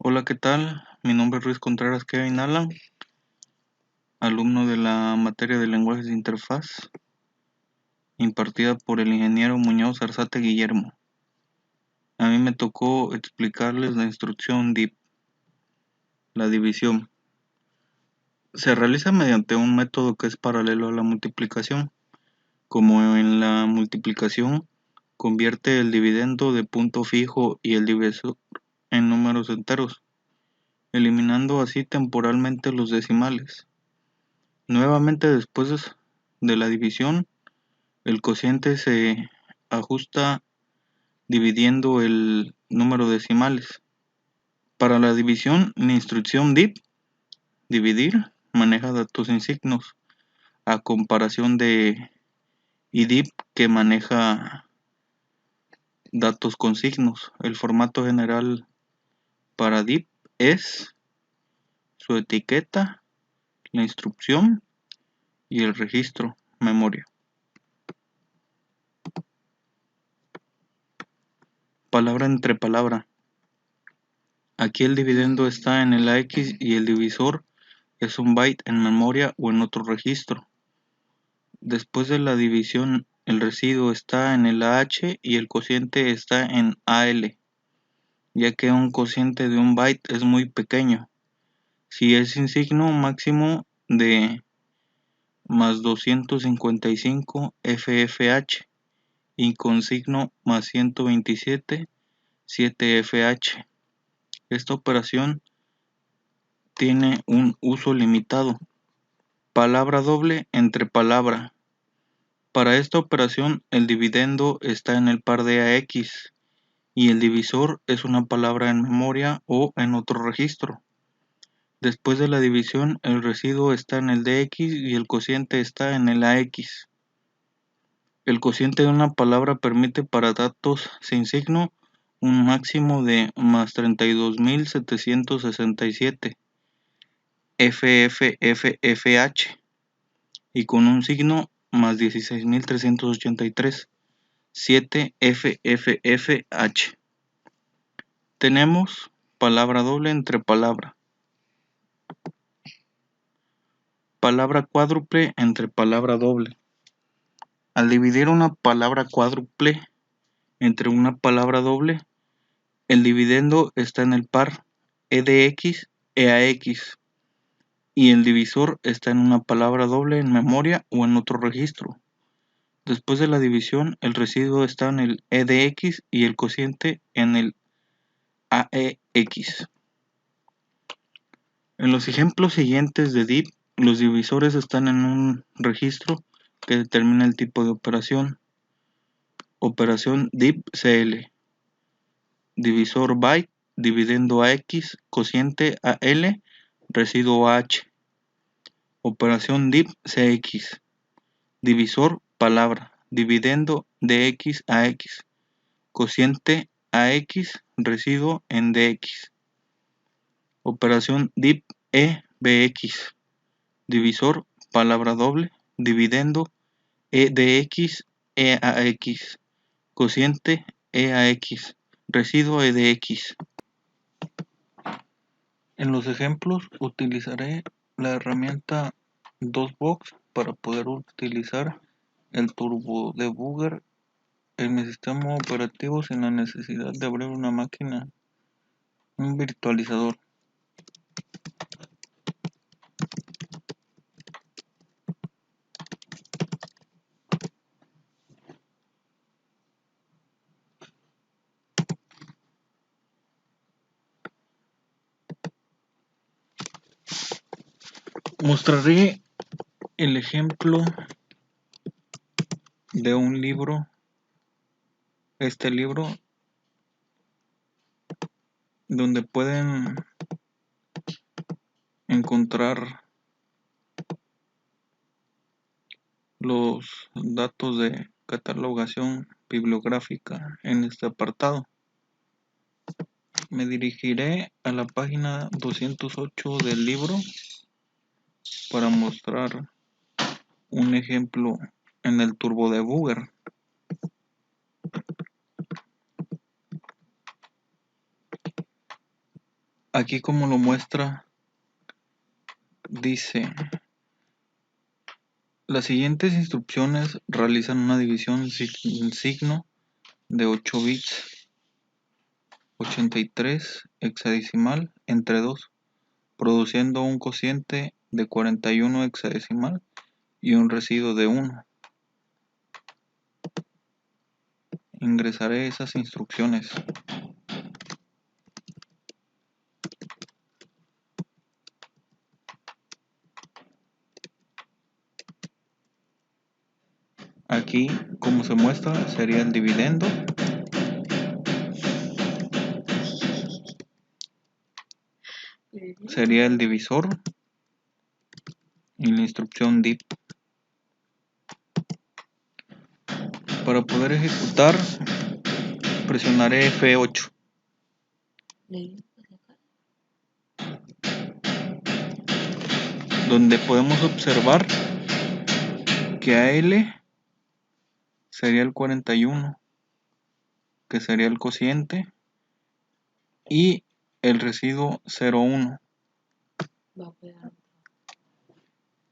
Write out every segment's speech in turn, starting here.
Hola, ¿qué tal? Mi nombre es Ruiz Contreras Kevin Alan, alumno de la materia de lenguajes de interfaz, impartida por el ingeniero Muñoz Arzate Guillermo. A mí me tocó explicarles la instrucción DIV, la división. Se realiza mediante un método que es paralelo a la multiplicación. Como en la multiplicación, convierte el dividendo de punto fijo y el divisor en números enteros, eliminando así temporalmente los decimales. Nuevamente, después de la división, el cociente se ajusta dividiendo el número de decimales. Para la división, la instrucción div, dividir, maneja datos sin signos, a comparación de idib, que maneja datos con signos. El formato general para div es su etiqueta, la instrucción y el registro, memoria. Palabra entre palabra. Aquí el dividendo está en el AX y el divisor es un byte en memoria o en otro registro. Después de la división, el residuo está en el AH y el cociente está en AL, ya que un cociente de un byte es muy pequeño. Si es sin signo, máximo de más 255 FFH y con signo más 127 7FH. Esta operación tiene un uso limitado. Palabra doble entre palabra. Para esta operación, el dividendo está en el par de AX y el divisor es una palabra en memoria o en otro registro. Después de la división, el residuo está en el DX y el cociente está en el AX. El cociente de una palabra permite para datos sin signo un máximo de más 32.767 FFFFH y con un signo más 16.383 7FFFH. Tenemos palabra doble entre palabra. Palabra cuádruple entre palabra doble. Al dividir una palabra cuádruple entre una palabra doble, el dividendo está en el par EDX EAX y el divisor está en una palabra doble en memoria o en otro registro. Después de la división, el residuo está en el EDX y el cociente en el AEX. En los ejemplos siguientes de div, los divisores están en un registro que determina el tipo de operación. Operación div-cl. Divisor byte, dividendo AX, cociente AL, residuo AH. Operación div-cx. Divisor palabra, dividendo DX a X, cociente AX, residuo en DX. Operación div-ebx. Divisor palabra doble, dividendo EDX EAX, cociente EAX, residuo EDX. En los ejemplos utilizaré la herramienta DOSBox para poder utilizar el Turbo Debugger en mi sistema operativo sin la necesidad de abrir una máquina, un virtualizador. Mostraré el ejemplo de un libro, este libro, donde pueden encontrar los datos de catalogación bibliográfica en este apartado. Me dirigiré a la página 208 del libro para mostrar un ejemplo en el Turbo Debugger. Aquí como lo muestra, dice, las siguientes instrucciones realizan una división sin signo de 8 bits 83 hexadecimal entre 2, produciendo un cociente de 41 hexadecimal y un residuo de 1. Ingresaré esas instrucciones. Aquí, como se muestra, sería el dividendo. Sería el divisor y la instrucción div. Para poder ejecutar, presionaré F8. Donde podemos observar que AL sería el 41, que sería el cociente, y el residuo 0,1.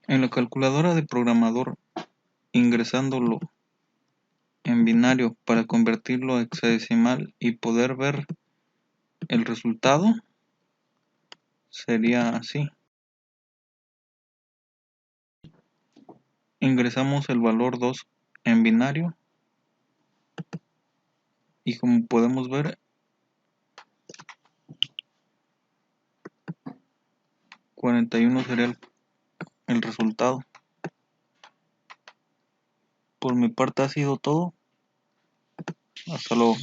En la calculadora de programador, ingresándolo en binario para convertirlo a hexadecimal y poder ver el resultado, sería así. Ingresamos el valor 2 en binario y como podemos ver, 41 sería el resultado. Por mi parte ha sido todo. Hasta luego.